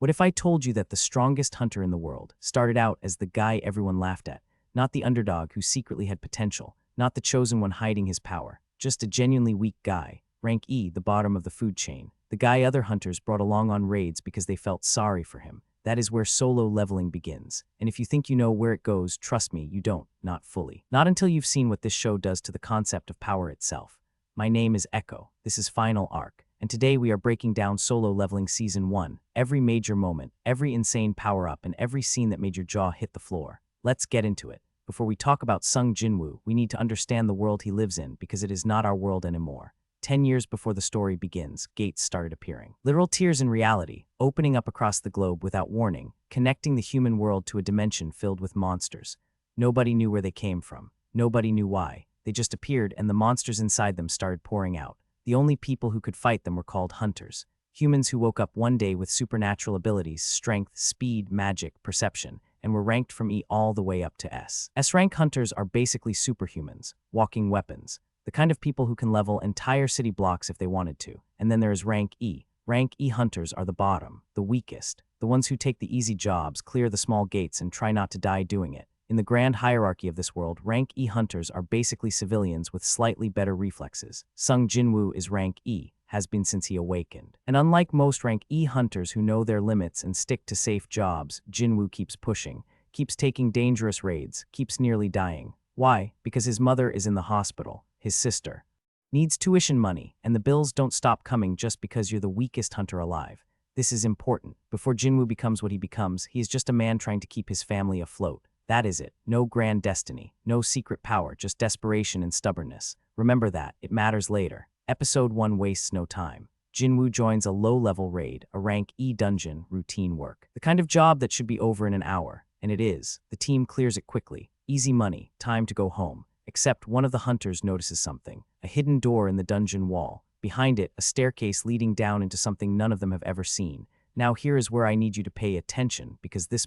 What if I told you that the strongest hunter in the world started out as the guy everyone laughed at, not the underdog who secretly had potential, not the chosen one hiding his power, just a genuinely weak guy, rank E, the bottom of the food chain, the guy other hunters brought along on raids because they felt sorry for him. That is where solo leveling begins. And if you think you know where it goes, trust me, you don't, not fully. Not until you've seen what this show does to the concept of power itself. My name is Echo, this is Final Arc, and today we are breaking down Solo Leveling Season 1, every major moment, every insane power-up, and every scene that made your jaw hit the floor. Let's get into it. Before we talk about Sung Jinwoo, we need to understand the world he lives in because it is not our world anymore. 10 years before the story begins, gates started appearing. Literal tears in reality, opening up across the globe without warning, connecting the human world to a dimension filled with monsters. Nobody knew where they came from. Nobody knew why. They just appeared and the monsters inside them started pouring out. The only people who could fight them were called hunters. Humans who woke up one day with supernatural abilities, strength, speed, magic, perception, and were ranked from E all the way up to S. S-rank hunters are basically superhumans, walking weapons. The kind of people who can level entire city blocks if they wanted to. And then there is rank E. Rank E hunters are the bottom, the weakest, the ones who take the easy jobs, clear the small gates, and try not to die doing it. In the grand hierarchy of this world, rank E hunters are basically civilians with slightly better reflexes. Sung Jinwoo is rank E, has been since he awakened. And unlike most rank E hunters who know their limits and stick to safe jobs, Jinwoo keeps pushing, keeps taking dangerous raids, keeps nearly dying. Why? Because his mother is in the hospital. His sister needs tuition money, and the bills don't stop coming just because you're the weakest hunter alive. This is important. Before Jinwoo becomes what he becomes, he is just a man trying to keep his family afloat. That is it. No grand destiny, no secret power, just desperation and stubbornness. Remember that. It matters later. Episode 1 wastes no time. Jinwoo joins a low-level raid, a rank E dungeon, routine work. The kind of job that should be over in an hour. And it is. The team clears it quickly. Easy money, time to go home. Except one of the hunters notices something. A hidden door in the dungeon wall. Behind it, a staircase leading down into something none of them have ever seen. Now here is where I need you to pay attention, because this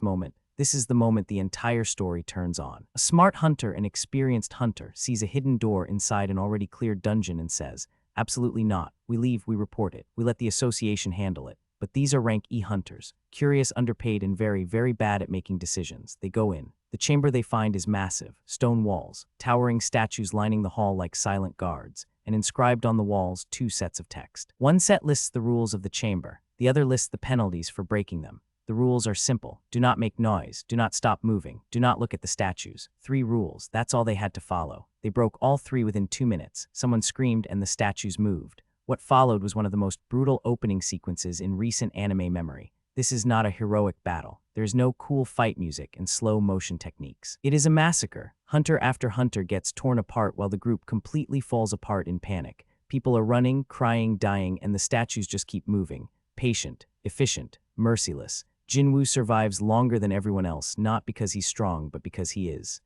is the moment the entire story turns on. A smart hunter, an experienced hunter, sees a hidden door inside an already cleared dungeon and says, "Absolutely not. We leave, we report it. We let the association handle it." But these are rank E hunters, curious, underpaid, and very, very bad at making decisions. They go in. The chamber they find is massive, stone walls, towering statues lining the hall like silent guards, and inscribed on the walls 2 sets of text. One set lists the rules of the chamber, the other lists the penalties for breaking them. The rules are simple. Do not make noise, do not stop moving, do not look at the statues. 3 rules, that's all they had to follow. They broke all 3 within 2 minutes. Someone screamed and the statues moved. What followed was one of the most brutal opening sequences in recent anime memory. This is not a heroic battle. There is no cool fight music and slow motion techniques. It is a massacre. Hunter after hunter gets torn apart while the group completely falls apart in panic. People are running, crying, dying, and the statues just keep moving. Patient, efficient, merciless. Jinwoo survives longer than everyone else, not because he's strong, but because he is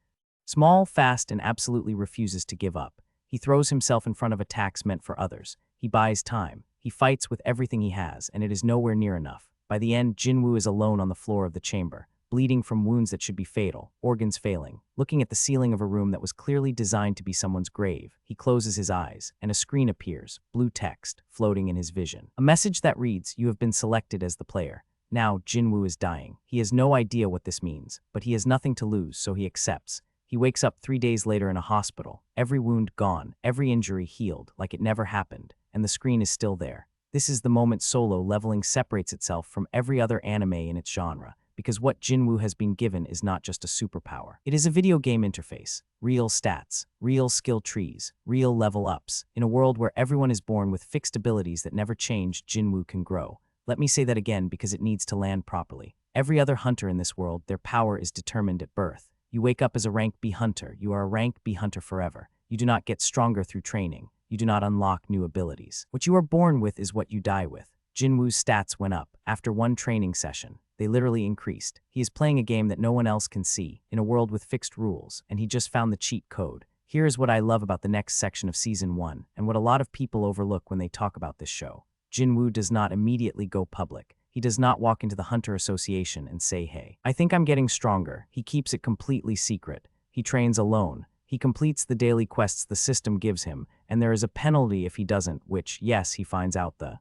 small, fast, and absolutely refuses to give up. He throws himself in front of attacks meant for others. He buys time. He fights with everything he has, and it is nowhere near enough. By the end, Jinwoo is alone on the floor of the chamber, bleeding from wounds that should be fatal, organs failing, looking at the ceiling of a room that was clearly designed to be someone's grave. He closes his eyes, and a screen appears, blue text, floating in his vision. A message that reads, "You have been selected as the player." Now, Jinwoo is dying. He has no idea what this means, but he has nothing to lose, so he accepts. He wakes up 3 days later in a hospital, every wound gone, every injury healed, like it never happened, and the screen is still there. This is the moment Solo Leveling separates itself from every other anime in its genre, because what Jinwoo has been given is not just a superpower. It is a video game interface, real stats, real skill trees, real level ups. In a world where everyone is born with fixed abilities that never change, Jinwoo can grow. Let me say that again because it needs to land properly. Every other hunter in this world, their power is determined at birth. You wake up as a rank B hunter. You are a rank B hunter forever. You do not get stronger through training. You do not unlock new abilities. What you are born with is what you die with. Jinwoo's stats went up. After one training session, they literally increased. He is playing a game that no one else can see, in a world with fixed rules, and he just found the cheat code. Here is what I love about the next section of Season 1, and what a lot of people overlook when they talk about this show. Jinwoo does not immediately go public. He does not walk into the Hunter Association and say, "Hey, I think I'm getting stronger." He keeps it completely secret. He trains alone. He completes the daily quests the system gives him, and there is a penalty if he doesn't, which, yes, he finds out the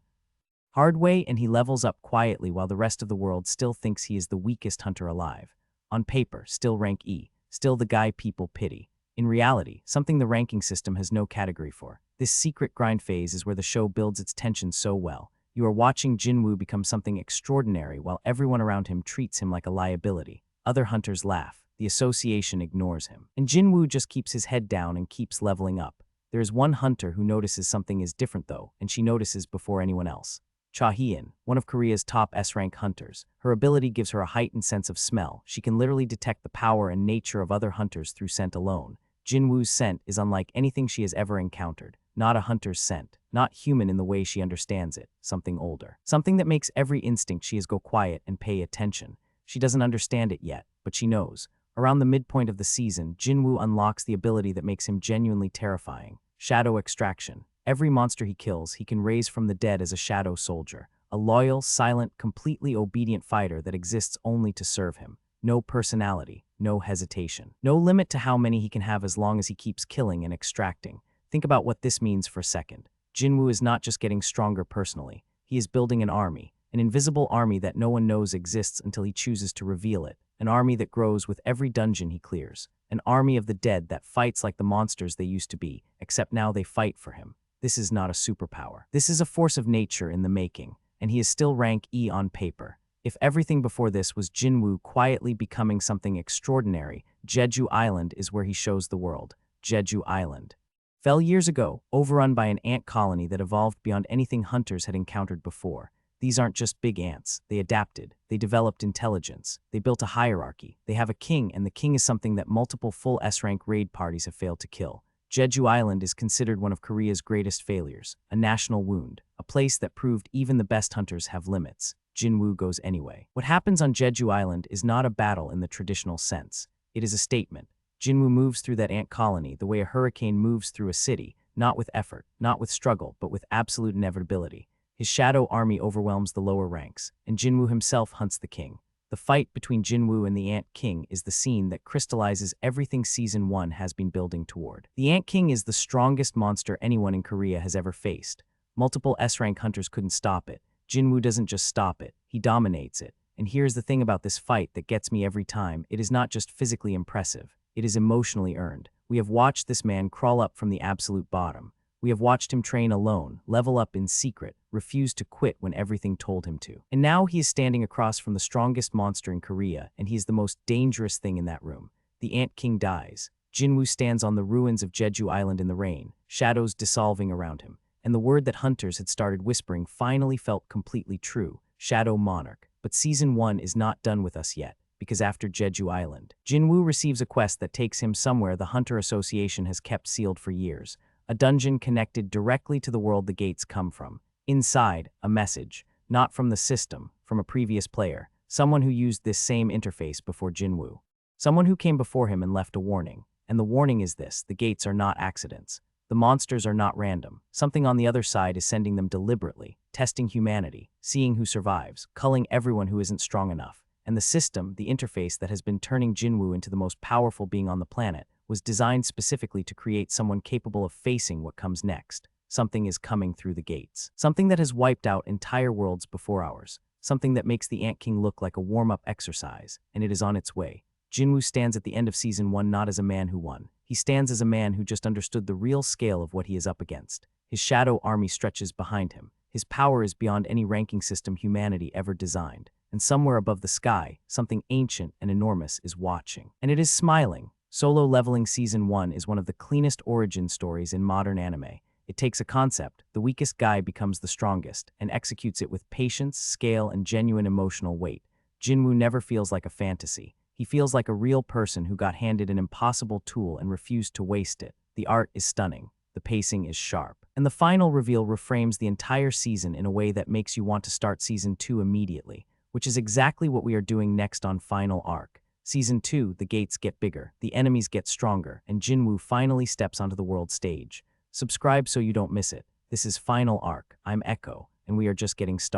hard way, and he levels up quietly while the rest of the world still thinks he is the weakest hunter alive. On paper, still rank E, still the guy people pity. In reality, something the ranking system has no category for. This secret grind phase is where the show builds its tension so well. You are watching Jinwoo become something extraordinary while everyone around him treats him like a liability. Other hunters laugh. The association ignores him. And Jinwoo just keeps his head down and keeps leveling up. There is one hunter who notices something is different though, and she notices before anyone else. Cha Hee-in, one of Korea's top S-rank hunters. Her ability gives her a heightened sense of smell. She can literally detect the power and nature of other hunters through scent alone. Jinwoo's scent is unlike anything she has ever encountered. Not a hunter's scent. Not human in the way she understands it. Something older. Something that makes every instinct she has go quiet and pay attention. She doesn't understand it yet, but she knows. Around the midpoint of the season, Jinwoo unlocks the ability that makes him genuinely terrifying. Shadow extraction. Every monster he kills, he can raise from the dead as a shadow soldier. A loyal, silent, completely obedient fighter that exists only to serve him. No personality, no hesitation. No limit to how many he can have as long as he keeps killing and extracting. Think about what this means for a second. Jinwoo is not just getting stronger personally. He is building an army. An invisible army that no one knows exists until he chooses to reveal it. An army that grows with every dungeon he clears. An army of the dead that fights like the monsters they used to be, except now they fight for him. This is not a superpower. This is a force of nature in the making, and he is still rank E on paper. If everything before this was Jinwoo quietly becoming something extraordinary, Jeju Island is where he shows the world. Jeju Island. Fell years ago, overrun by an ant colony that evolved beyond anything hunters had encountered before. These aren't just big ants. They adapted. They developed intelligence. They built a hierarchy. They have a king, and the king is something that multiple full S-rank raid parties have failed to kill. Jeju Island is considered one of Korea's greatest failures, a national wound, a place that proved even the best hunters have limits. Jinwoo goes anyway. What happens on Jeju Island is not a battle in the traditional sense. It is a statement. Jinwoo moves through that ant colony the way a hurricane moves through a city, not with effort, not with struggle, but with absolute inevitability. His shadow army overwhelms the lower ranks, and Jinwoo himself hunts the king. The fight between Jinwoo and the Ant King is the scene that crystallizes everything Season 1 has been building toward. The Ant King is the strongest monster anyone in Korea has ever faced. Multiple S-rank hunters couldn't stop it. Jinwoo doesn't just stop it, he dominates it. And here's the thing about this fight that gets me every time. It is not just physically impressive, it is emotionally earned. We have watched this man crawl up from the absolute bottom. We have watched him train alone, level up in secret, refuse to quit when everything told him to. And now he is standing across from the strongest monster in Korea, and he is the most dangerous thing in that room. The Ant King dies. Jinwoo stands on the ruins of Jeju Island in the rain, shadows dissolving around him. And the word that hunters had started whispering finally felt completely true. Shadow Monarch. But Season 1 is not done with us yet, because after Jeju Island, Jinwoo receives a quest that takes him somewhere the Hunter Association has kept sealed for years. A dungeon connected directly to the world the gates come from. Inside, a message, not from the system, from a previous player, someone who used this same interface before Jinwoo. Someone who came before him and left a warning. And the warning is this: the gates are not accidents. The monsters are not random. Something on the other side is sending them deliberately, testing humanity, seeing who survives, culling everyone who isn't strong enough. And the system, the interface that has been turning Jinwoo into the most powerful being on the planet, was designed specifically to create someone capable of facing what comes next. Something is coming through the gates. Something that has wiped out entire worlds before ours. Something that makes the Ant King look like a warm-up exercise, and it is on its way. Jinwoo stands at the end of Season 1 not as a man who won. He stands as a man who just understood the real scale of what he is up against. His shadow army stretches behind him. His power is beyond any ranking system humanity ever designed. And somewhere above the sky, something ancient and enormous is watching. And it is smiling. Solo Leveling Season 1 is one of the cleanest origin stories in modern anime. It takes a concept, the weakest guy becomes the strongest, and executes it with patience, scale, and genuine emotional weight. Jinwoo never feels like a fantasy. He feels like a real person who got handed an impossible tool and refused to waste it. The art is stunning. The pacing is sharp. And the final reveal reframes the entire season in a way that makes you want to start Season 2 immediately, which is exactly what we are doing next on Final Arc. Season 2, the gates get bigger, the enemies get stronger, and Jinwoo finally steps onto the world stage. Subscribe so you don't miss it. This is Final Arc. I'm Echo, and we are just getting started.